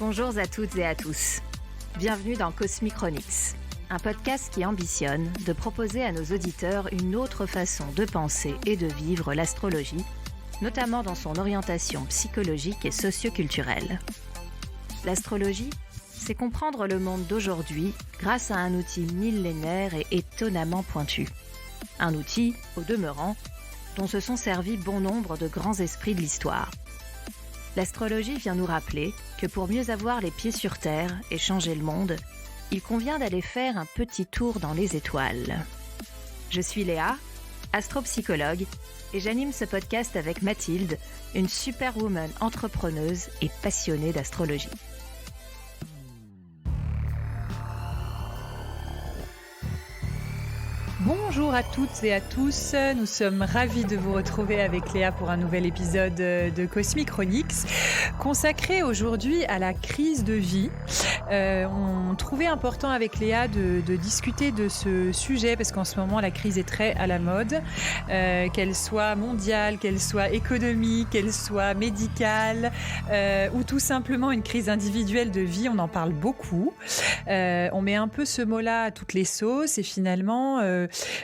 Bonjour à toutes et à tous. Bienvenue dans Cosmicronix, un podcast qui ambitionne de proposer à nos auditeurs une autre façon de penser et de vivre l'astrologie, notamment dans son orientation psychologique et socioculturelle. L'astrologie, c'est comprendre le monde d'aujourd'hui grâce à un outil millénaire et étonnamment pointu. Un outil, au demeurant, dont se sont servis bon nombre de grands esprits de l'histoire. L'astrologie vient nous rappeler que pour mieux avoir les pieds sur terre et changer le monde, il convient d'aller faire un petit tour dans les étoiles. Je suis Léa, astropsychologue, et j'anime ce podcast avec Mathilde, une superwoman entrepreneuse et passionnée d'astrologie. Bonjour à toutes et à tous, nous sommes ravis de vous retrouver avec Léa pour un nouvel épisode de Cosmicronix consacré aujourd'hui à la crise de vie. On trouvait important avec Léa de discuter de ce sujet parce qu'en ce moment la crise est très à la mode, qu'elle soit mondiale, qu'elle soit économique, qu'elle soit médicale ou tout simplement une crise individuelle de vie, on en parle beaucoup. On met un peu ce mot-là à toutes les sauces et finalement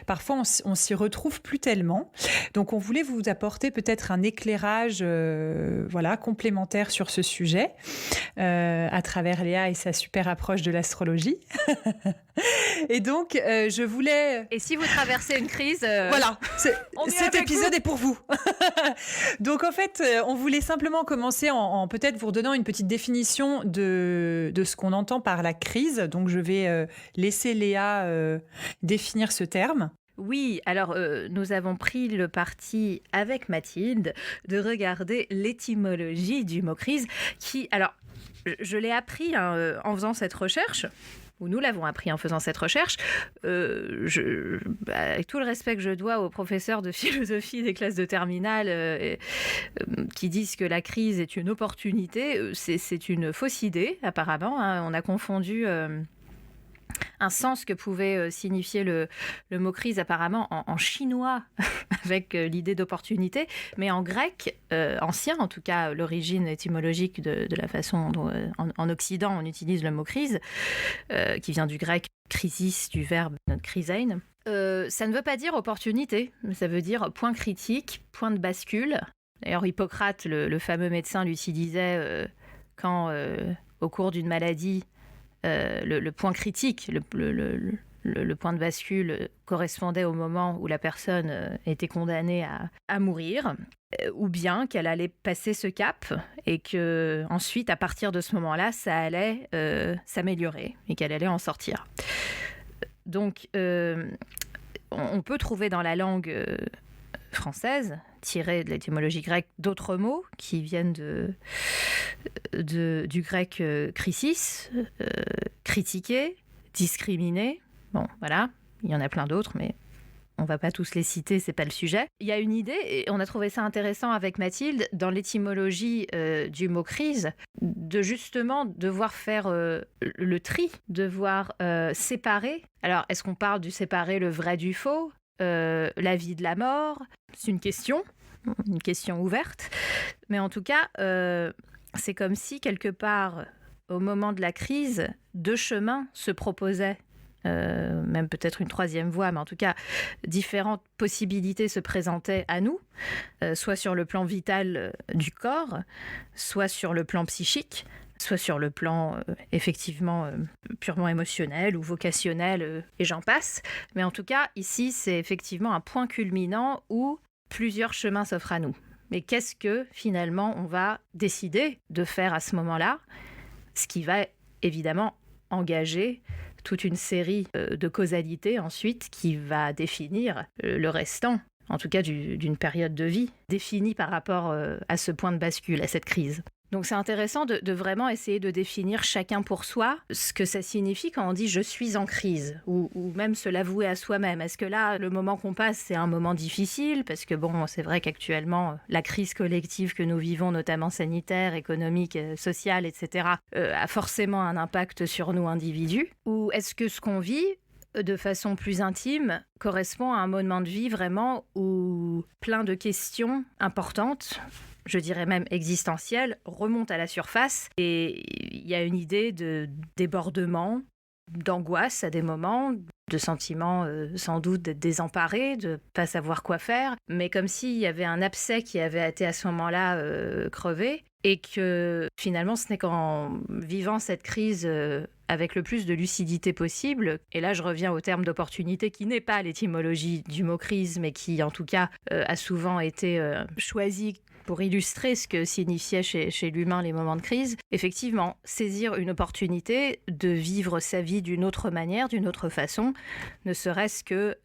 parfois on s'y retrouve plus tellement. Donc on voulait vous apporter peut-être un éclairage complémentaire sur ce sujet à travers Léa et sa super approche de l'astrologie. Et donc je voulais... Et si vous traversez une crise... Voilà, cet épisode est pour vous. Donc en fait, on voulait simplement commencer en peut-être vous redonnant une petite définition de ce qu'on entend par la crise. Donc je vais laisser Léa définir ce terme. Oui, alors nous avons pris le parti avec Mathilde de regarder l'étymologie du mot crise qui, alors je l'ai appris en faisant cette recherche, ou nous l'avons appris en faisant cette recherche, avec tout le respect que je dois aux professeurs de philosophie des classes de terminale qui disent que la crise est une opportunité, c'est une fausse idée apparemment, hein. On a confondu... un sens que pouvait signifier le mot crise apparemment en chinois avec l'idée d'opportunité, mais en grec ancien, en tout cas l'origine étymologique de la façon dont en Occident on utilise le mot crise, qui vient du grec krisis, du verbe krisein. Ça ne veut pas dire opportunité, ça veut dire point critique, point de bascule. D'ailleurs Hippocrate, le fameux médecin, l'utilisait quand au cours d'une maladie, le point critique, le point de bascule correspondait au moment où la personne était condamnée à mourir, ou bien qu'elle allait passer ce cap et que ensuite, à partir de ce moment-là, ça allait s'améliorer et qu'elle allait en sortir. Donc, on peut trouver dans la langue française, tirée de l'étymologie grecque, d'autres mots qui viennent du grec krisis, critiquer, discriminer. Bon, voilà, il y en a plein d'autres, mais on ne va pas tous les citer, c'est pas le sujet. Il y a une idée, et on a trouvé ça intéressant avec Mathilde, dans l'étymologie du mot crise, de justement devoir faire le tri, devoir séparer. Alors, est-ce qu'on parle du séparer le vrai du faux, la vie de la mort? C'est une question ouverte. Mais en tout cas, c'est comme si, quelque part, au moment de la crise, deux chemins se proposaient, même peut-être une troisième voie, mais en tout cas, différentes possibilités se présentaient à nous, soit sur le plan vital du corps, soit sur le plan psychique, soit sur le plan effectivement purement émotionnel ou vocationnel, et j'en passe. Mais en tout cas, ici, c'est effectivement un point culminant où plusieurs chemins s'offrent à nous. Mais qu'est-ce que, finalement, on va décider de faire à ce moment-là? Ce qui va, évidemment, engager toute une série de causalités ensuite qui va définir le restant, en tout cas d'une période de vie, définie par rapport à ce point de bascule, à cette crise. Donc c'est intéressant de vraiment essayer de définir chacun pour soi ce que ça signifie quand on dit « je suis en crise » ou même se l'avouer à soi-même. Est-ce que là, le moment qu'on passe, c'est un moment difficile? Parce que bon, c'est vrai qu'actuellement, la crise collective que nous vivons, notamment sanitaire, économique, sociale, etc., a forcément un impact sur nous individus. Ou est-ce que ce qu'on vit de façon plus intime correspond à un moment de vie vraiment où plein de questions importantes je dirais même existentielle, remonte à la surface et il y a une idée de débordement, d'angoisse à des moments, de sentiments sans doute d'être désemparé, de ne pas savoir quoi faire, mais comme s'il y avait un abcès qui avait été à ce moment-là crevé et que finalement ce n'est qu'en vivant cette crise avec le plus de lucidité possible, et là je reviens au terme d'opportunité qui n'est pas l'étymologie du mot crise, mais qui en tout cas a souvent été choisi pour illustrer ce que signifiaient chez l'humain les moments de crise, effectivement, saisir une opportunité de vivre sa vie d'une autre manière, d'une autre façon, ne serait-ce que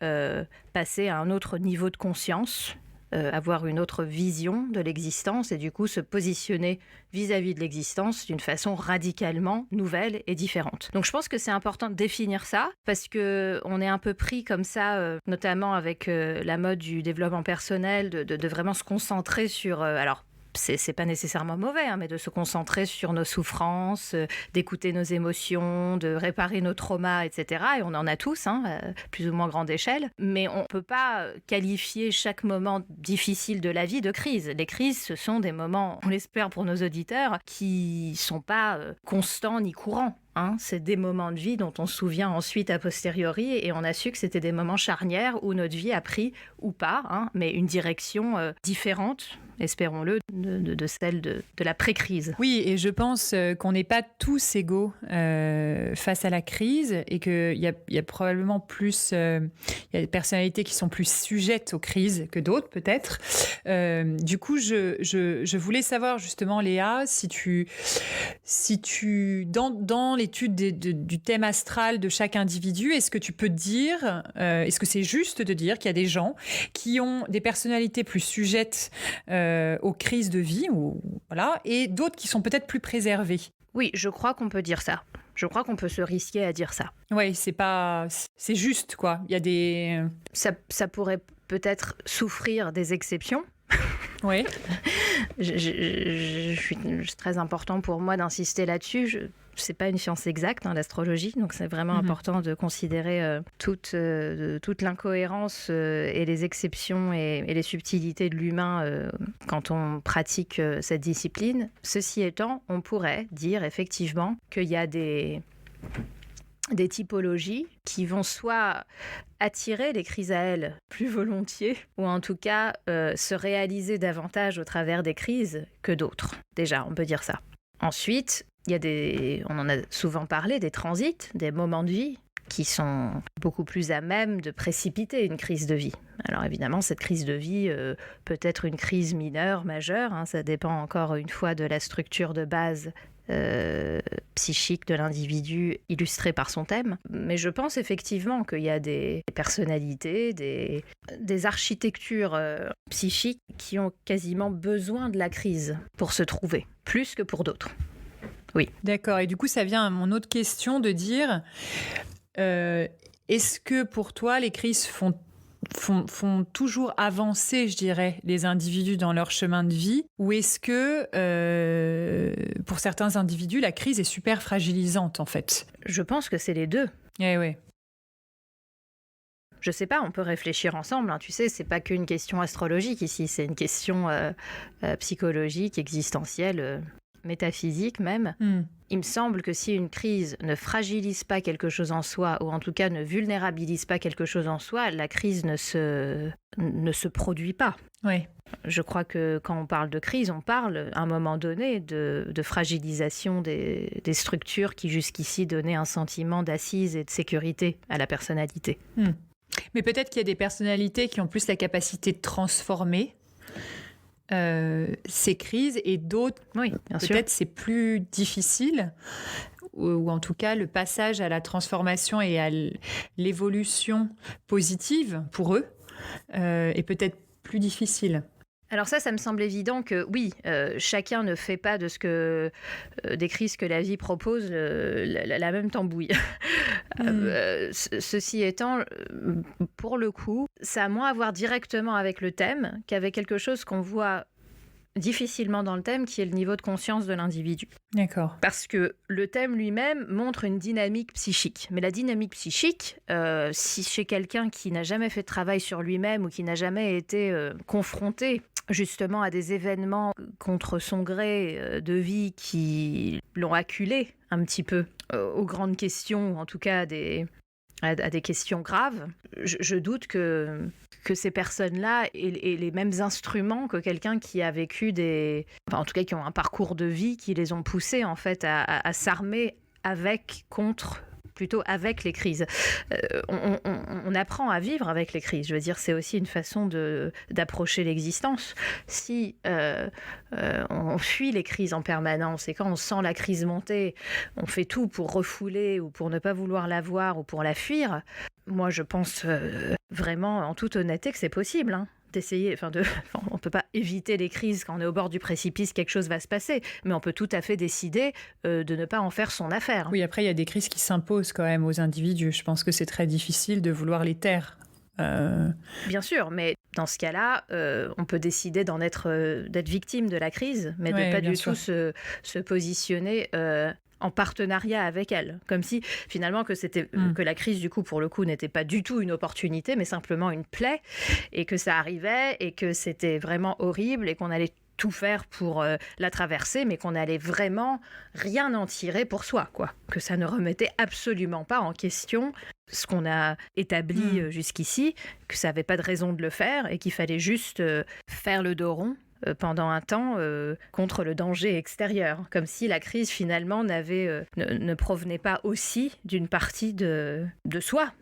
passer à un autre niveau de conscience, avoir une autre vision de l'existence et du coup se positionner vis-à-vis de l'existence d'une façon radicalement nouvelle et différente. Donc je pense que c'est important de définir ça parce qu'on est un peu pris comme ça, notamment avec la mode du développement personnel, de vraiment se concentrer sur... alors, c'est pas nécessairement mauvais, hein, mais de se concentrer sur nos souffrances, d'écouter nos émotions, de réparer nos traumas, etc. Et on en a tous, hein, plus ou moins grande échelle. Mais on peut pas qualifier chaque moment difficile de la vie de crise. Les crises, ce sont des moments, on l'espère pour nos auditeurs, qui sont pas constants ni courants. C'est des moments de vie dont on se souvient ensuite a posteriori et on a su que c'était des moments charnières où notre vie a pris, ou pas, mais une direction différente, espérons-le, de celle de la pré-crise. Oui, et je pense qu'on n'est pas tous égaux face à la crise et qu'il y a probablement plus... il y a des personnalités qui sont plus sujettes aux crises que d'autres, peut-être. Du coup, je voulais savoir justement, Léa, si tu dans l'étude du thème astral de chaque individu, est-ce que tu peux dire, est-ce que c'est juste de dire qu'il y a des gens qui ont des personnalités plus sujettes aux crises de vie, voilà, et d'autres qui sont peut-être plus préservées? Oui, je crois qu'on peut dire ça. Je crois qu'on peut se risquer à dire ça. Oui, c'est juste, quoi. Il y a des... Ça pourrait peut-être souffrir des exceptions. Oui. C'est très important pour moi d'insister là-dessus. C'est pas une science exacte, l'astrologie, donc c'est vraiment important de considérer toute l'incohérence et les exceptions et les subtilités de l'humain quand on pratique cette discipline. Ceci étant, on pourrait dire effectivement qu'il y a des typologies qui vont soit attirer les crises à elles plus volontiers, ou en tout cas se réaliser davantage au travers des crises que d'autres. Déjà, on peut dire ça. Ensuite, il y a on en a souvent parlé, des transits, des moments de vie qui sont beaucoup plus à même de précipiter une crise de vie. Alors évidemment, cette crise de vie peut être une crise mineure, majeure, ça dépend encore une fois de la structure de base psychique de l'individu illustré par son thème. Mais je pense effectivement qu'il y a des personnalités, des architectures psychiques qui ont quasiment besoin de la crise pour se trouver, plus que pour d'autres. Oui. D'accord. Et du coup, ça vient à mon autre question de dire, est-ce que pour toi, les crises font toujours avancer, je dirais, les individus dans leur chemin de vie, ou est-ce que pour certains individus, la crise est super fragilisante en fait? Je pense que c'est les deux. Oui. Je sais pas, on peut réfléchir ensemble. Tu sais, c'est pas qu'une question astrologique ici, c'est une question psychologique, existentielle, métaphysique même. Il me semble que si une crise ne fragilise pas quelque chose en soi, ou en tout cas ne vulnérabilise pas quelque chose en soi, la crise ne se produit pas. Oui. Je crois que quand on parle de crise, on parle à un moment donné de fragilisation des structures qui jusqu'ici donnaient un sentiment d'assise et de sécurité à la personnalité. Mais peut-être qu'il y a des personnalités qui ont plus la capacité de transformer ces crises et d'autres, oui, bien peut-être sûr. c'est plus difficile, ou en tout cas le passage à la transformation et à l'évolution positive pour eux est peut-être plus difficile. Alors ça me semble évident que oui, chacun ne fait pas de ce que des crises que la vie propose la même tambouille. Ceci étant, pour le coup, ça a moins à voir directement avec le thème qu'avec quelque chose qu'on voit difficilement dans le thème, qui est le niveau de conscience de l'individu. D'accord. Parce que le thème lui-même montre une dynamique psychique. Mais la dynamique psychique, si chez quelqu'un qui n'a jamais fait de travail sur lui-même ou qui n'a jamais été confronté justement à des événements contre son gré de vie qui l'ont acculé un petit peu aux grandes questions, en tout cas à des questions graves, je doute que ces personnes-là aient les mêmes instruments que quelqu'un qui a vécu en tout cas qui ont un parcours de vie qui les ont poussés en fait à s'armer plutôt avec les crises. On apprend à vivre avec les crises. Je veux dire, c'est aussi une façon d'approcher l'existence. Si on fuit les crises en permanence et quand on sent la crise monter, on fait tout pour refouler ou pour ne pas vouloir la voir ou pour la fuir, moi je pense vraiment en toute honnêteté que c'est possible, hein. D'essayer, on ne peut pas éviter les crises quand on est au bord du précipice, quelque chose va se passer, mais on peut tout à fait décider de ne pas en faire son affaire. Oui, après il y a des crises qui s'imposent quand même aux individus. Je pense que c'est très difficile de vouloir les taire. Bien sûr, mais dans ce cas-là, on peut décider d'être victime de la crise, mais de ne pas du tout se positionner en partenariat avec elle, comme si finalement que la crise du coup pour le coup n'était pas du tout une opportunité mais simplement une plaie et que ça arrivait et que c'était vraiment horrible et qu'on allait tout faire pour la traverser mais qu'on allait vraiment rien en tirer pour soi, quoi. Que ça ne remettait absolument pas en question ce qu'on a établi jusqu'ici, que ça n'avait pas de raison de le faire et qu'il fallait juste faire le dos rond pendant un temps contre le danger extérieur, comme si la crise finalement ne provenait pas aussi d'une partie de soi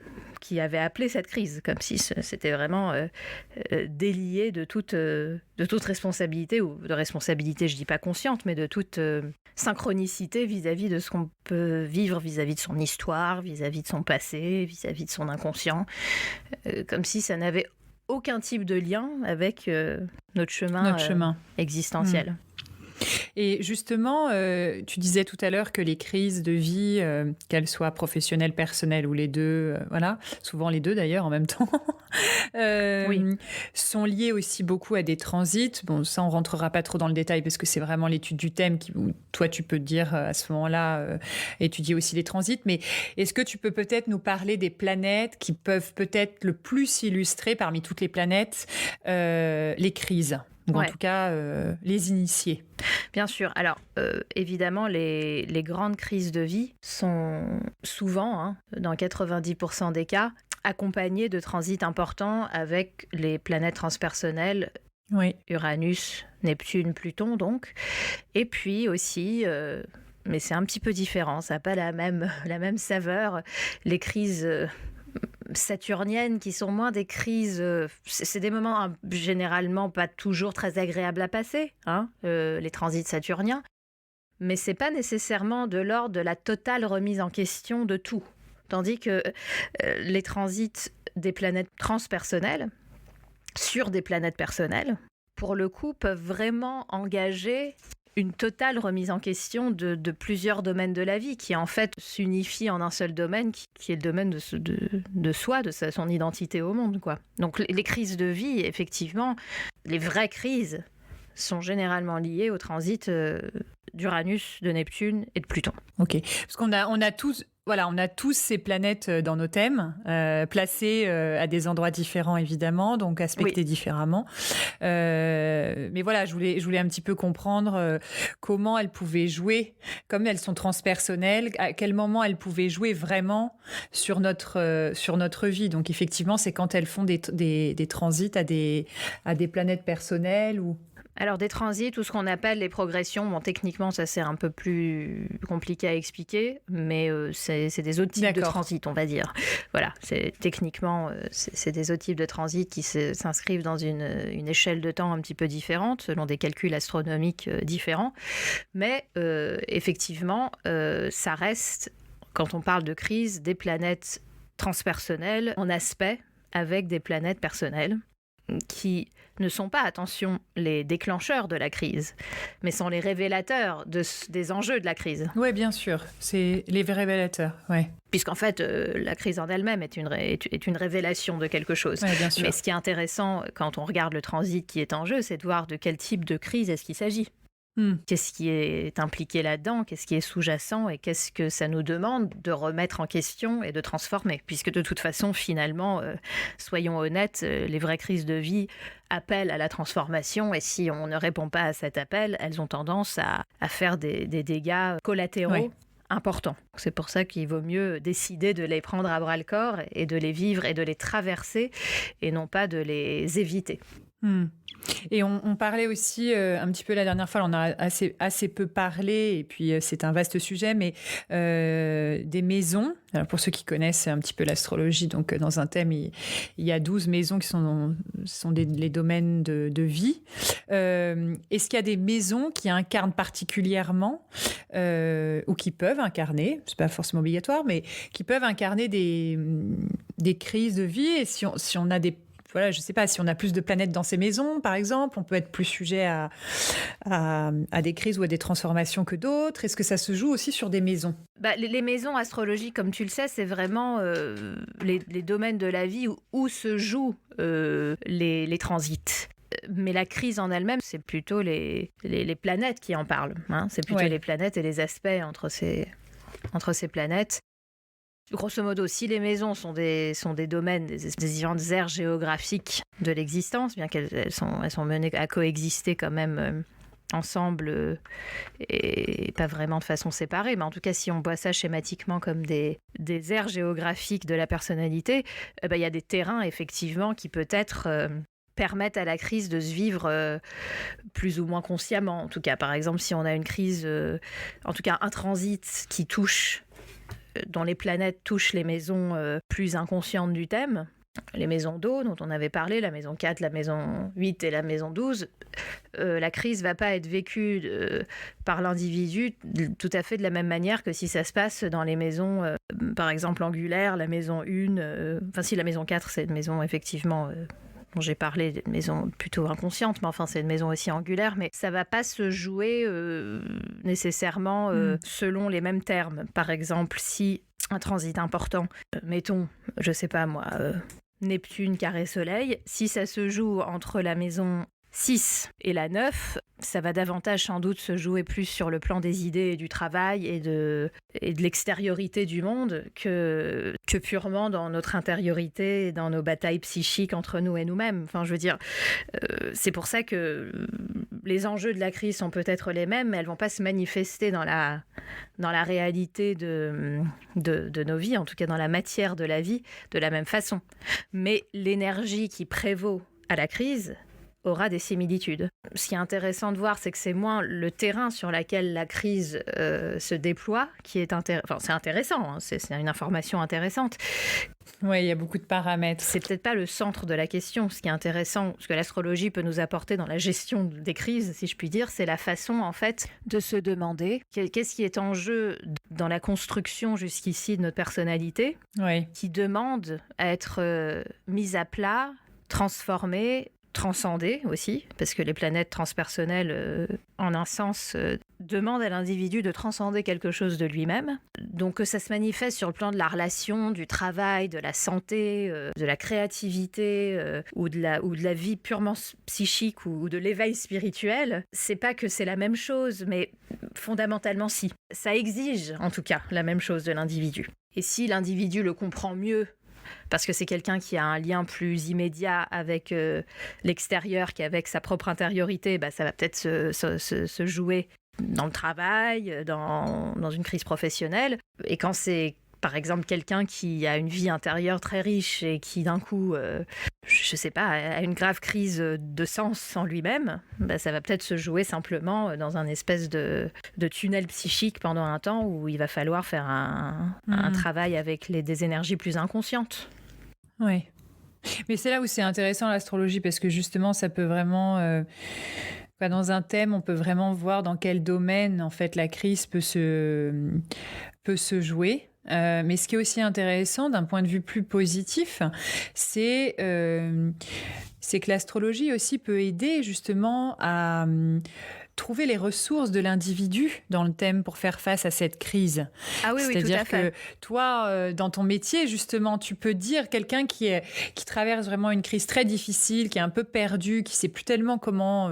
qui avait appelé cette crise, comme si c'était vraiment délié de toute responsabilité, ou de responsabilité, je dis pas consciente, mais de toute synchronicité vis-à-vis de ce qu'on peut vivre, vis-à-vis de son histoire, vis-à-vis de son passé, vis-à-vis de son inconscient, comme si ça n'avait aucun type de lien avec notre chemin existentiel. Et justement, tu disais tout à l'heure que les crises de vie, qu'elles soient professionnelles, personnelles ou les deux, souvent les deux d'ailleurs en même temps, sont liées aussi beaucoup à des transits. Bon, ça, on rentrera pas trop dans le détail parce que c'est vraiment l'étude du thème où toi, tu peux te dire à ce moment-là, étudier aussi les transits. Mais est-ce que tu peux peut-être nous parler des planètes qui peuvent peut-être le plus illustrer parmi toutes les planètes les crises ? Ou en tout cas, les initier. Bien sûr. Alors, évidemment, les grandes crises de vie sont souvent, dans 90% des cas, accompagnées de transits importants avec les planètes transpersonnelles, Uranus, Neptune, Pluton, donc. Et puis aussi... mais c'est un petit peu différent, ça n'a pas la même saveur. Les crises... saturniennes qui sont moins des crises, c'est des moments généralement pas toujours très agréables à passer, les transits saturniens, mais c'est pas nécessairement de l'ordre de la totale remise en question de tout, tandis que les transits des planètes transpersonnelles sur des planètes personnelles, pour le coup, peuvent vraiment engager une totale remise en question de plusieurs domaines de la vie qui en fait s'unifient en un seul domaine qui est le domaine de soi, de son identité au monde, quoi. Donc les crises de vie, effectivement, les vraies crises sont généralement liées au transit d'Uranus, de Neptune et de Pluton. Ok, parce qu'on a tous... Voilà, on a tous ces planètes dans nos thèmes, placées à des endroits différents évidemment, donc aspectées différemment. Mais voilà, je voulais un petit peu comprendre comment elles pouvaient jouer, comme elles sont transpersonnelles, à quel moment elles pouvaient jouer vraiment sur notre vie. Donc effectivement, c'est quand elles font des transits à des planètes personnelles ou... Alors des transits, tout ce qu'on appelle les progressions, bon techniquement ça c'est un peu plus compliqué à expliquer, mais c'est des autres types de transits, on va dire. Voilà, techniquement c'est des autres types de transits qui s'inscrivent dans une échelle de temps un petit peu différente, selon des calculs astronomiques différents. Mais effectivement, ça reste, quand on parle de crise, des planètes transpersonnelles en aspect avec des planètes personnelles qui ne sont pas, attention, les déclencheurs de la crise, mais sont les révélateurs des enjeux de la crise. Oui, bien sûr, c'est les révélateurs, ouais. Puisqu'en fait, la crise en elle-même est une révélation de quelque chose. Ouais, bien sûr. Mais ce qui est intéressant, quand on regarde le transit qui est en jeu, c'est de voir de quel type de crise est-ce qu'il s'agit. Qu'est-ce qui est impliqué là-dedans? Qu'est-ce qui est sous-jacent? Et qu'est-ce que ça nous demande de remettre en question et de transformer? Puisque de toute façon, finalement, soyons honnêtes, les vraies crises de vie appellent à la transformation. Et si on ne répond pas à cet appel, elles ont tendance à faire des dégâts collatéraux importants. C'est pour ça qu'il vaut mieux décider de les prendre à bras-le-corps et de les vivre et de les traverser et non pas de les éviter. Et on parlait aussi un petit peu la dernière fois, on a assez peu parlé, et puis c'est un vaste sujet, mais des maisons. Alors pour ceux qui connaissent un petit peu l'astrologie, donc dans un thème, il y a 12 maisons qui sont les domaines de vie. Est-ce qu'il y a des maisons qui incarnent particulièrement, ou qui peuvent incarner, c'est pas forcément obligatoire, mais qui peuvent incarner des crises de vie? Et si on a des... Voilà, je ne sais pas, si on a plus de planètes dans ces maisons, par exemple, on peut être plus sujet à des crises ou à des transformations que d'autres. Est-ce que ça se joue aussi sur des maisons? Les maisons astrologiques, comme tu le sais, c'est vraiment les domaines de la vie où se jouent les transits. Mais la crise en elle-même, c'est plutôt les planètes qui en parlent. C'est plutôt les planètes et les aspects entre ces planètes. Grosso modo, si les maisons sont des domaines, des différentes aires géographiques de l'existence, bien qu'elles sont menées à coexister quand même ensemble et pas vraiment de façon séparée, mais en tout cas, si on voit ça schématiquement comme des aires géographiques de la personnalité, il y a des terrains, effectivement, qui peut-être... permettent à la crise de se vivre plus ou moins consciemment. En tout cas, par exemple, si on a une crise, en tout cas un transit qui touche, dont les planètes touchent les maisons plus inconscientes du thème, les maisons d'eau dont on avait parlé, la maison 4, la maison 8 et la maison 12, la crise ne va pas être vécue par l'individu tout à fait de la même manière que si ça se passe dans les maisons, par exemple angulaires, la maison 1, si la maison 4 c'est une maison effectivement... dont j'ai parlé, d'une maison plutôt inconsciente, mais enfin c'est une maison aussi angulaire, mais ça va pas se jouer nécessairement selon les mêmes termes. Par exemple, si un transit important, mettons, je sais pas moi, Neptune carré Soleil, si ça se joue entre la maison 6 et la 9, ça va davantage sans doute se jouer plus sur le plan des idées et du travail et de l'extériorité du monde que purement dans notre intériorité et dans nos batailles psychiques entre nous et nous-mêmes. Enfin, je veux dire, c'est pour ça que les enjeux de la crise sont peut-être les mêmes, mais elles ne vont pas se manifester dans la réalité de nos vies, en tout cas dans la matière de la vie, de la même façon. Mais l'énergie qui prévaut à la crise aura des similitudes. Ce qui est intéressant de voir, c'est que c'est moins le terrain sur lequel la crise se déploie qui est c'est intéressant, c'est une information intéressante. Oui, il y a beaucoup de paramètres. C'est peut-être pas le centre de la question. Ce qui est intéressant, ce que l'astrologie peut nous apporter dans la gestion des crises, si je puis dire, c'est la façon, en fait, de se demander qu'est-ce qui est en jeu dans la construction jusqu'ici de notre personnalité, qui demande à être mise à plat, transformée, transcender aussi, parce que les planètes transpersonnelles, en un sens, demandent à l'individu de transcender quelque chose de lui-même. Donc que ça se manifeste sur le plan de la relation, du travail, de la santé, de la créativité, ou de la vie purement psychique ou de l'éveil spirituel, c'est pas que c'est la même chose, mais fondamentalement si. Ça exige en tout cas la même chose de l'individu. Et si l'individu le comprend mieux, parce que c'est quelqu'un qui a un lien plus immédiat avec l'extérieur qu'avec sa propre intériorité, ça va peut-être se jouer dans le travail, dans une crise professionnelle. Et quand c'est, par exemple, quelqu'un qui a une vie intérieure très riche et qui, d'un coup, je sais pas, a une grave crise de sens en lui-même, ça va peut-être se jouer simplement dans un espèce de tunnel psychique pendant un temps où il va falloir faire un travail avec des énergies plus inconscientes. Oui. Mais c'est là où c'est intéressant l'astrologie, parce que justement, ça peut vraiment... dans un thème, on peut vraiment voir dans quel domaine, en fait, la crise peut se jouer. Mais ce qui est aussi intéressant d'un point de vue plus positif, c'est que l'astrologie aussi peut aider justement à trouver les ressources de l'individu dans le thème pour faire face à cette crise. Ah oui, C'est-à-dire tout à fait. que toi, dans ton métier, justement, tu peux dire quelqu'un qui traverse vraiment une crise très difficile, qui est un peu perdu, qui ne sait plus tellement comment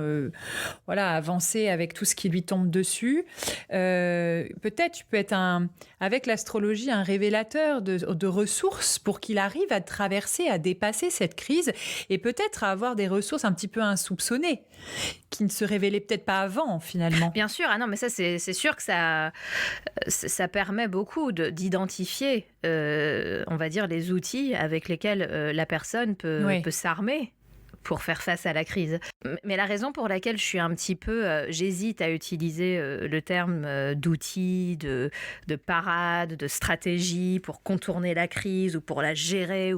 avancer avec tout ce qui lui tombe dessus. Peut-être tu peux être, avec l'astrologie, un révélateur de ressources pour qu'il arrive à traverser, à dépasser cette crise et peut-être à avoir des ressources un petit peu insoupçonnées qui ne se révélaient peut-être pas avant, finalement. Bien sûr, non, mais ça, c'est sûr que ça permet beaucoup d'identifier, on va dire, les outils avec lesquels la personne peut s'armer pour faire face à la crise. Mais la raison pour laquelle je suis un petit peu... j'hésite à utiliser le terme d'outils, de parade, de stratégie pour contourner la crise ou pour la gérer.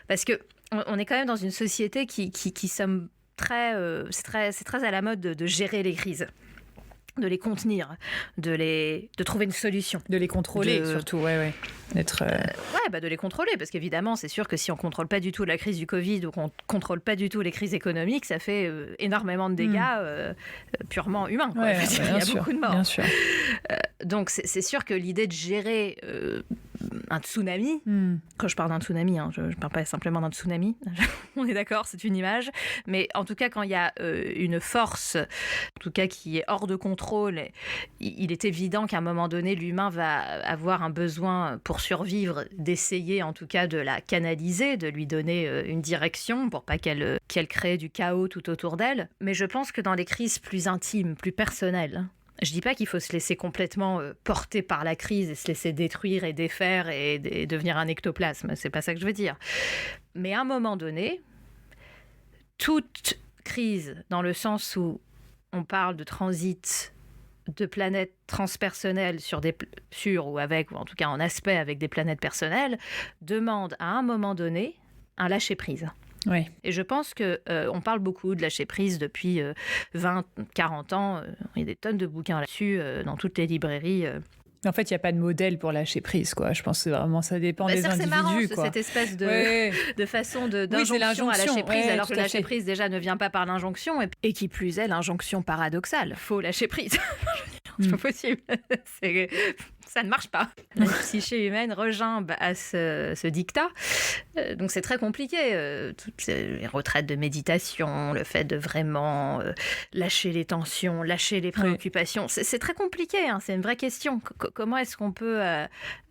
Parce qu'on est quand même dans une société qui sommes très... c'est très à la mode de gérer les crises, de les contenir, de trouver une solution. De les contrôler, surtout, de les contrôler, parce qu'évidemment, c'est sûr que si on ne contrôle pas du tout la crise du Covid ou qu'on ne contrôle pas du tout les crises économiques, ça fait énormément de dégâts purement humains. Quoi. Il y a beaucoup de morts. Bien sûr. Donc, c'est sûr que l'idée de gérer un tsunami, quand je parle d'un tsunami, je ne parle pas simplement d'un tsunami, on est d'accord, c'est une image, mais en tout cas, quand il y a une force, en tout cas qui est hors de contrôle, il est évident qu'à un moment donné, l'humain va avoir un besoin pour survivre, d'essayer en tout cas de la canaliser, de lui donner une direction pour pas qu'elle crée du chaos tout autour d'elle. Mais je pense que dans les crises plus intimes, plus personnelles, je dis pas qu'il faut se laisser complètement porter par la crise et se laisser détruire et défaire et devenir un ectoplasme, c'est pas ça que je veux dire. Mais à un moment donné, toute crise, dans le sens où on parle de transit de planètes transpersonnelles ou en tout cas en aspect avec des planètes personnelles, demande à un moment donné un lâcher-prise. Oui. Et je pense qu'on parle beaucoup de lâcher-prise depuis 20, 40 ans. Il y a des tonnes de bouquins là-dessus dans toutes les librairies. Mais en fait, il n'y a pas de modèle pour lâcher prise, quoi. Je pense que vraiment, ça dépend des individus. C'est marrant, quoi. Cette espèce de façon d'injonction à lâcher prise, alors que lâcher prise déjà ne vient pas par l'injonction, et qui plus est, l'injonction paradoxale. Faut lâcher prise. C'est pas possible. Ça ne marche pas. La psyché humaine regimbe à ce dictat. Donc c'est très compliqué. Toutes les retraites de méditation, le fait de vraiment lâcher les tensions, lâcher les préoccupations, c'est très compliqué. C'est une vraie question. Comment est-ce qu'on peut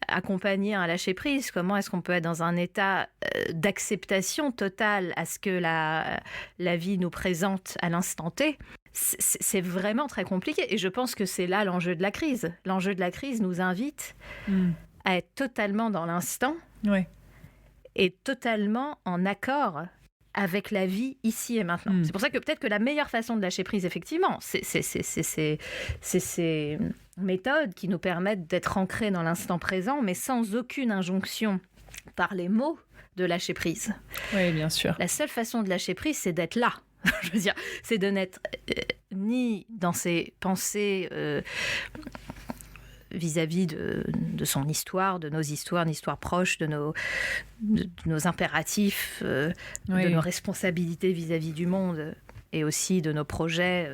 accompagner un lâcher-prise? Comment est-ce qu'on peut être dans un état d'acceptation totale à ce que la vie nous présente à l'instant T? C'est vraiment très compliqué. Et je pense que c'est là l'enjeu de la crise. L'enjeu de la crise nous invite à être totalement dans l'instant et totalement en accord avec la vie ici et maintenant. C'est pour ça que peut-être que la meilleure façon de lâcher prise, effectivement, c'est ces méthodes qui nous permettent d'être ancrés dans l'instant présent, mais sans aucune injonction par les mots de lâcher prise. Oui, bien sûr. La seule façon de lâcher prise, c'est d'être là. Je veux dire, c'est de n'être ni dans ses pensées vis-à-vis de son histoire, de nos histoires, une histoire proche, de nos impératifs, de nos responsabilités vis-à-vis du monde et aussi de nos projets,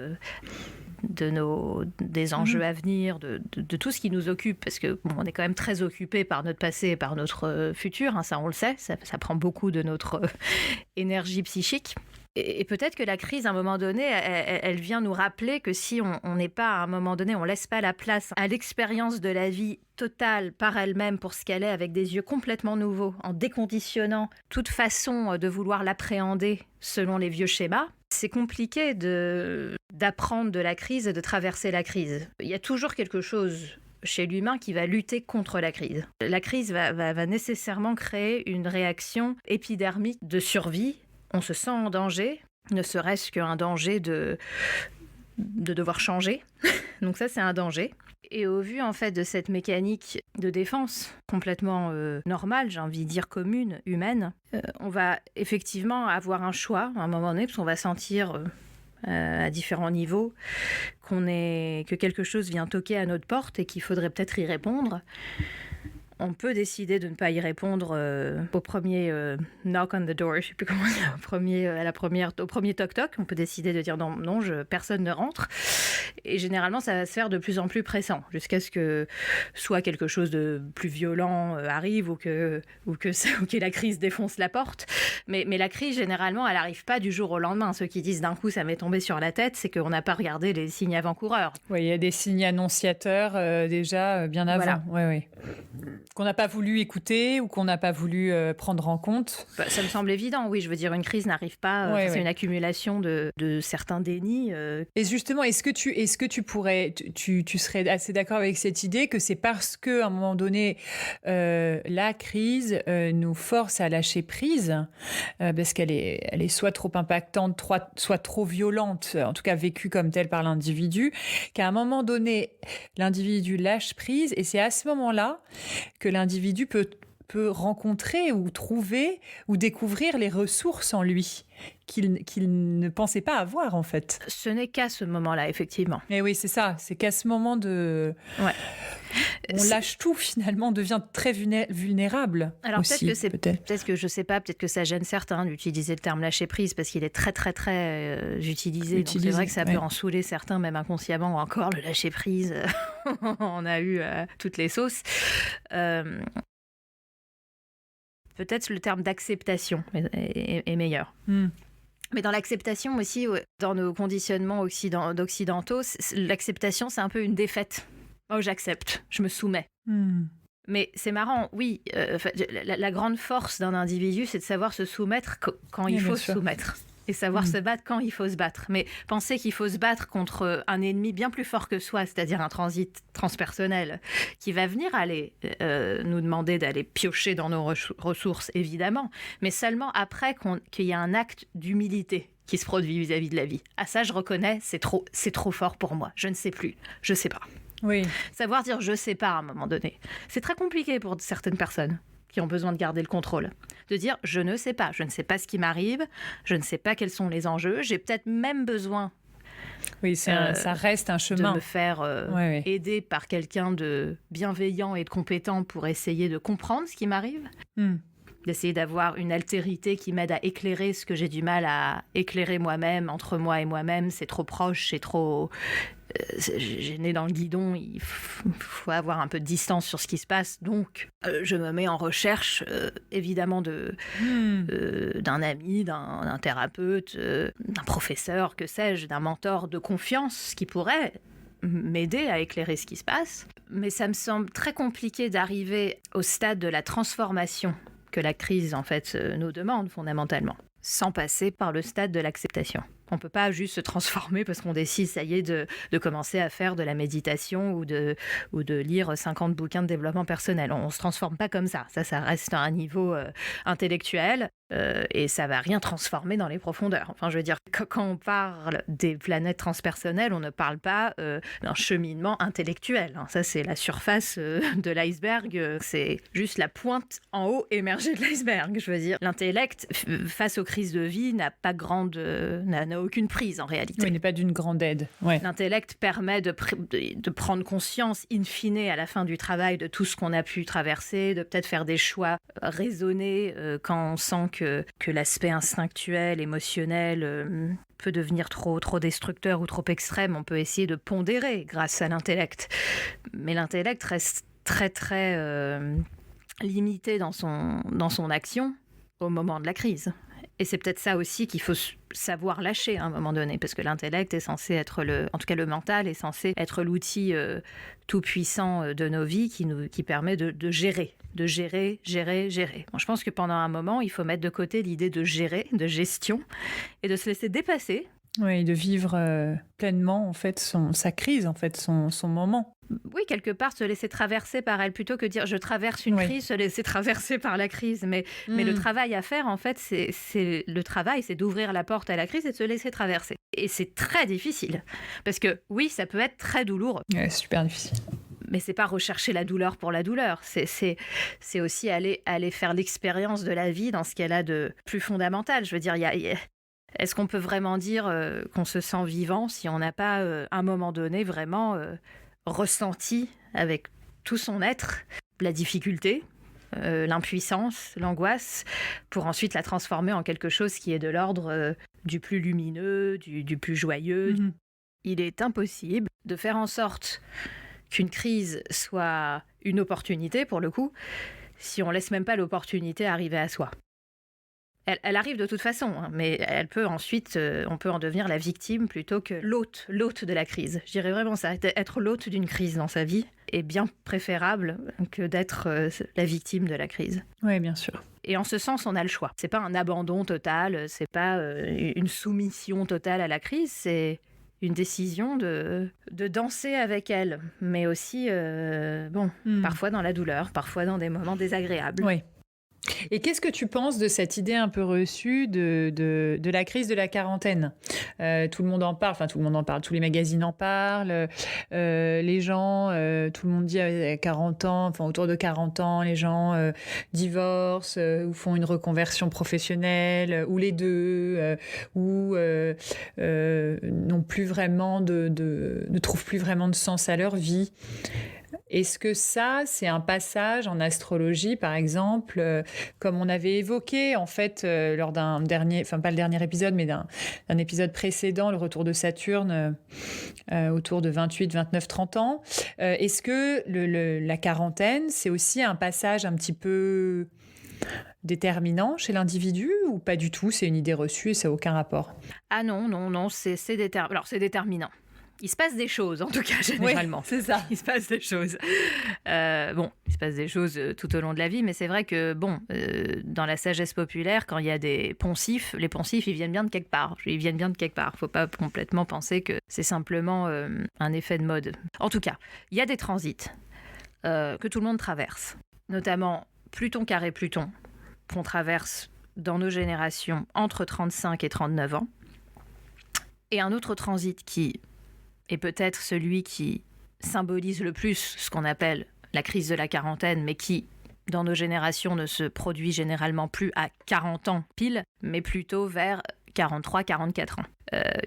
des enjeux à venir, de tout ce qui nous occupe, parce que on est quand même très occupé par notre passé et par notre futur, ça on le sait, ça prend beaucoup de notre énergie psychique. Et peut-être que la crise, à un moment donné, elle vient nous rappeler que si on n'est pas, à un moment donné, on ne laisse pas la place à l'expérience de la vie totale par elle-même pour ce qu'elle est, avec des yeux complètement nouveaux, en déconditionnant toute façon de vouloir l'appréhender selon les vieux schémas, c'est compliqué d'apprendre de la crise et de traverser la crise. Il y a toujours quelque chose chez l'humain qui va lutter contre la crise. La crise va nécessairement créer une réaction épidermique de survie. On se sent en danger, ne serait-ce qu'un danger de devoir changer. Donc ça, c'est un danger. Et au vu, en fait, de cette mécanique de défense complètement normale, j'ai envie de dire commune, humaine, on va effectivement avoir un choix à un moment donné, parce qu'on va sentir à différents niveaux que quelque chose vient toquer à notre porte et qu'il faudrait peut-être y répondre. On peut décider de ne pas y répondre au premier knock on the door, je ne sais plus comment dire, au premier toc-toc. On peut décider de dire non, personne ne rentre. Et généralement, ça va se faire de plus en plus pressant, jusqu'à ce que soit quelque chose de plus violent arrive ou que la crise défonce la porte. Mais la crise, généralement, elle n'arrive pas du jour au lendemain. Ceux qui disent d'un coup, ça m'est tombé sur la tête, c'est qu'on n'a pas regardé les signes avant-coureurs. Oui, il y a des signes annonciateurs déjà bien avant. Voilà. Oui. Qu'on n'a pas voulu écouter ou qu'on n'a pas voulu prendre en compte. Ça me semble évident, oui. Je veux dire, une crise n'arrive pas. C'est une accumulation de certains dénis. Et justement, est-ce que tu pourrais, tu serais assez d'accord avec cette idée que c'est parce qu'à un moment donné, la crise nous force à lâcher prise, parce qu'elle est soit trop impactante, soit trop violente, en tout cas vécue comme telle par l'individu, qu'à un moment donné, l'individu lâche prise, et c'est à ce moment-là que l'individu peut rencontrer ou trouver ou découvrir les ressources en lui qu'il ne pensait pas avoir, en fait. Ce n'est qu'à ce moment-là, effectivement. Et oui, c'est ça. C'est qu'à ce moment on lâche tout, finalement, on devient très vulnérable. Alors aussi, peut-être que je sais pas, peut-être que ça gêne certains d'utiliser le terme lâcher prise parce qu'il est très très très utilisé. Donc c'est vrai que ça peut en saouler certains, même inconsciemment, ou encore le lâcher prise. On a eu toutes les sauces. Peut-être le terme d'acceptation est meilleur. Mais dans l'acceptation aussi, dans nos conditionnements occidentaux, l'acceptation, c'est un peu une défaite. Oh, j'accepte, je me soumets. Mais c'est marrant, oui, la grande force d'un individu, c'est de savoir se soumettre quand il faut se soumettre. Et savoir se battre quand il faut se battre. Mais penser qu'il faut se battre contre un ennemi bien plus fort que soi, c'est-à-dire un transit transpersonnel, qui va venir aller nous demander d'aller piocher dans nos ressources, évidemment, mais seulement après qu'il y a un acte d'humilité qui se produit vis-à-vis de la vie. Ah, ça, je reconnais, c'est trop fort pour moi. Je ne sais plus, je ne sais pas. Oui. Savoir dire je ne sais pas à un moment donné, c'est très compliqué pour certaines personnes qui ont besoin de garder le contrôle. De dire je ne sais pas ce qui m'arrive, je ne sais pas quels sont les enjeux, j'ai peut-être même besoin ça reste un chemin. De me faire aider par quelqu'un de bienveillant et de compétent pour essayer de comprendre ce qui m'arrive. D'essayer d'avoir une altérité qui m'aide à éclairer ce que j'ai du mal à éclairer moi-même. Entre moi et moi-même, c'est trop proche, c'est trop... j'ai nez dans le guidon, il faut avoir un peu de distance sur ce qui se passe. Donc, je me mets en recherche, évidemment, d'un ami, d'un thérapeute, d'un professeur, que sais-je, d'un mentor de confiance qui pourrait m'aider à éclairer ce qui se passe. Mais ça me semble très compliqué d'arriver au stade de la transformation que la crise, en fait, nous demande fondamentalement, sans passer par le stade de l'acceptation. On ne peut pas juste se transformer parce qu'on décide, ça y est, de commencer à faire de la méditation ou de lire 50 bouquins de développement personnel. On ne se transforme pas comme ça. Ça reste à un niveau intellectuel et ça ne va rien transformer dans les profondeurs. Enfin, je veux dire, quand on parle des planètes transpersonnelles, on ne parle pas d'un cheminement intellectuel. Ça, c'est la surface de l'iceberg. C'est juste la pointe en haut émergée de l'iceberg. Je veux dire, l'intellect, face aux crises de vie, n'a aucune prise en réalité. Oui, il n'est pas d'une grande aide. Ouais. L'intellect permet de prendre conscience in fine à la fin du travail de tout ce qu'on a pu traverser, de peut-être faire des choix raisonnés quand on sent que l'aspect instinctuel, émotionnel peut devenir trop destructeur ou trop extrême. On peut essayer de pondérer grâce à l'intellect. Mais l'intellect reste très très limité dans son action au moment de la crise. Et c'est peut-être ça aussi qu'il faut savoir lâcher à un moment donné, parce que l'intellect est censé être en tout cas le mental est censé être l'outil tout puissant de nos vies qui permet de gérer. Bon, je pense que pendant un moment, il faut mettre de côté l'idée de gérer, de gestion, et de se laisser dépasser. Oui, de vivre pleinement en fait sa crise, en fait son moment. Oui, quelque part, se laisser traverser par elle, plutôt que dire je traverse une crise, se laisser traverser par la crise. Mais le travail à faire, en fait, c'est d'ouvrir la porte à la crise et de se laisser traverser. Et c'est très difficile, parce que oui, ça peut être très douloureux. Ouais, super difficile. Mais c'est pas rechercher la douleur pour la douleur. C'est aussi aller faire l'expérience de la vie dans ce qu'elle a de plus fondamental. Je veux dire, est-ce qu'on peut vraiment dire qu'on se sent vivant si on n'a pas, à un moment donné, vraiment ressenti avec tout son être la difficulté, l'impuissance, l'angoisse, pour ensuite la transformer en quelque chose qui est de l'ordre du plus lumineux, du plus joyeux. Mhm. Il est impossible de faire en sorte qu'une crise soit une opportunité, pour le coup, si on laisse même pas l'opportunité arriver à soi. Elle arrive de toute façon, hein, mais elle peut ensuite, on peut en devenir la victime plutôt que l'hôte de la crise. Je dirais vraiment ça, être l'hôte d'une crise dans sa vie est bien préférable que d'être la victime de la crise. Oui, bien sûr. Et en ce sens, on a le choix. C'est pas un abandon total, c'est pas une soumission totale à la crise, c'est une décision de danser avec elle, mais aussi, parfois dans la douleur, parfois dans des moments désagréables. Oui. Et qu'est-ce que tu penses de cette idée un peu reçue de la crise de la quarantaine ? Tout le monde en parle, tous les magazines en parlent, les gens, tout le monde dit à 40 ans, enfin autour de 40 ans, les gens divorcent ou font une reconversion professionnelle, ou les deux, ou n'ont plus vraiment ne trouvent plus vraiment de sens à leur vie. Est-ce que ça, c'est un passage en astrologie, par exemple, comme on avait évoqué, en fait, lors d'un dernier, enfin pas le dernier épisode, mais d'un épisode précédent, le retour de Saturne, autour de 28, 29, 30 ans. Est-ce que la quarantaine, c'est aussi un passage un petit peu déterminant chez l'individu, ou pas du tout, c'est une idée reçue et ça n'a aucun rapport? Ah non, c'est déterminant. Il se passe des choses, en tout cas, généralement. Oui, c'est ça. Il se passe des choses. Il se passe des choses tout au long de la vie, mais c'est vrai que, dans la sagesse populaire, quand il y a des poncifs, les poncifs, ils viennent bien de quelque part. Ils viennent bien de quelque part. Il ne faut pas complètement penser que c'est simplement un effet de mode. En tout cas, il y a des transits que tout le monde traverse, notamment Pluton carré Pluton, qu'on traverse dans nos générations entre 35 et 39 ans, et un autre transit qui est peut-être celui qui symbolise le plus ce qu'on appelle la crise de la quarantaine, mais qui, dans nos générations, ne se produit généralement plus à 40 ans pile, mais plutôt vers 43, 44 ans,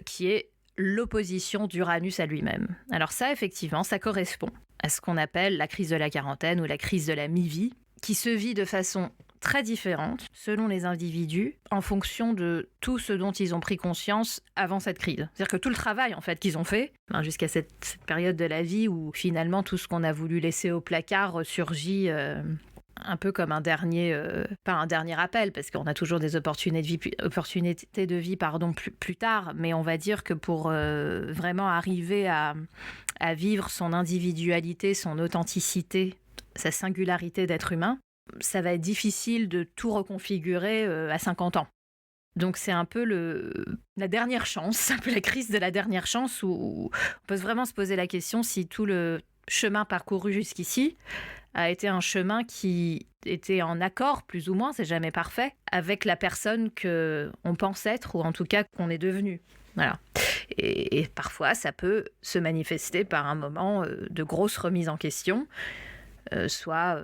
qui est l'opposition d'Uranus à lui-même. Alors ça, effectivement, ça correspond à ce qu'on appelle la crise de la quarantaine ou la crise de la mi-vie, qui se vit de façon très différentes selon les individus en fonction de tout ce dont ils ont pris conscience avant cette crise. C'est-à-dire que tout le travail en fait qu'ils ont fait jusqu'à cette période de la vie où finalement tout ce qu'on a voulu laisser au placard ressurgit un peu comme un dernier, pas un dernier appel, parce qu'on a toujours des opportunités de vie plus tard, mais on va dire que pour vraiment arriver à vivre son individualité, son authenticité, sa singularité d'être humain, ça va être difficile de tout reconfigurer à 50 ans. Donc c'est un peu la dernière chance, un peu la crise de la dernière chance où on peut vraiment se poser la question si tout le chemin parcouru jusqu'ici a été un chemin qui était en accord, plus ou moins, c'est jamais parfait, avec la personne qu'on pense être ou en tout cas qu'on est devenu. Voilà. Et parfois, ça peut se manifester par un moment de grosse remise en question, soit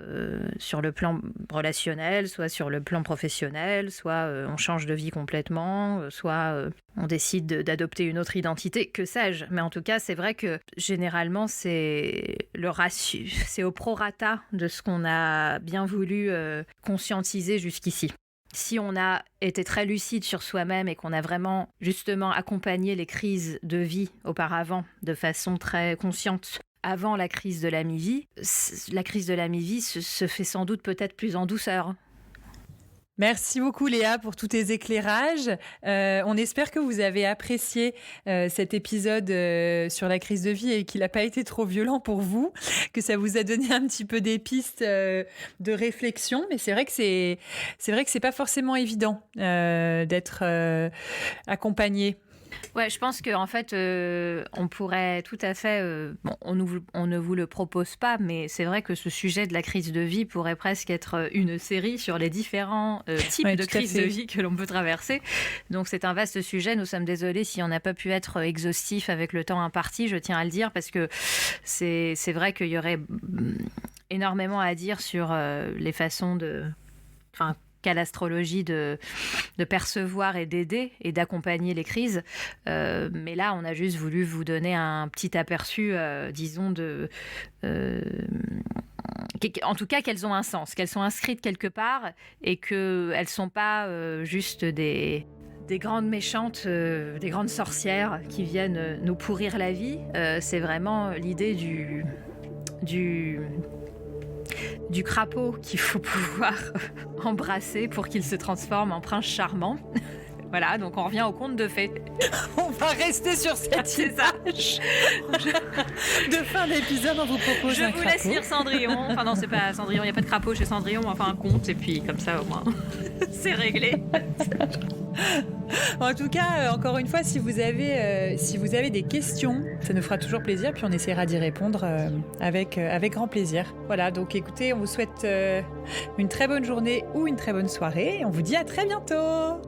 sur le plan relationnel, soit sur le plan professionnel, soit on change de vie complètement, soit on décide d'adopter une autre identité, que sais-je. Mais en tout cas, c'est vrai que généralement, c'est le ratio, c'est au prorata de ce qu'on a bien voulu conscientiser jusqu'ici. Si on a été très lucide sur soi-même et qu'on a vraiment justement accompagné les crises de vie auparavant de façon très consciente, avant la crise de la mi-vie, la crise de la mi-vie se fait sans doute peut-être plus en douceur. Merci beaucoup Léa pour tous tes éclairages. On espère que vous avez apprécié cet épisode sur la crise de vie et qu'il n'a pas été trop violent pour vous, que ça vous a donné un petit peu des pistes de réflexion. Mais c'est vrai que c'est pas forcément évident d'être accompagné. Ouais, je pense qu'en fait, on pourrait tout à fait... on ne vous le propose pas, mais c'est vrai que ce sujet de la crise de vie pourrait presque être une série sur les différents types de crises de vie que l'on peut traverser. Donc c'est un vaste sujet. Nous sommes désolés si on n'a pas pu être exhaustif avec le temps imparti, je tiens à le dire, parce que c'est vrai qu'il y aurait énormément à dire sur les façons qu'à l'astrologie de percevoir et d'aider et d'accompagner les crises. Mais là, on a juste voulu vous donner un petit aperçu, disons, en tout cas qu'elles ont un sens, qu'elles sont inscrites quelque part et qu'elles ne sont pas juste des grandes méchantes, des grandes sorcières qui viennent nous pourrir la vie. C'est vraiment l'idée du crapaud qu'il faut pouvoir embrasser pour qu'il se transforme en prince charmant. Voilà, donc on revient au conte de fées. On va rester sur cette image de fin d'épisode. On vous propose un crapaud. Je vous laisse lire Cendrillon. Enfin non, c'est pas Cendrillon, il n'y a pas de crapaud chez Cendrillon, enfin un conte, et puis comme ça au moins, c'est réglé. En tout cas, encore une fois, si vous avez des questions, ça nous fera toujours plaisir, puis on essaiera d'y répondre avec grand plaisir. Voilà, donc écoutez, on vous souhaite une très bonne journée ou une très bonne soirée, et on vous dit à très bientôt.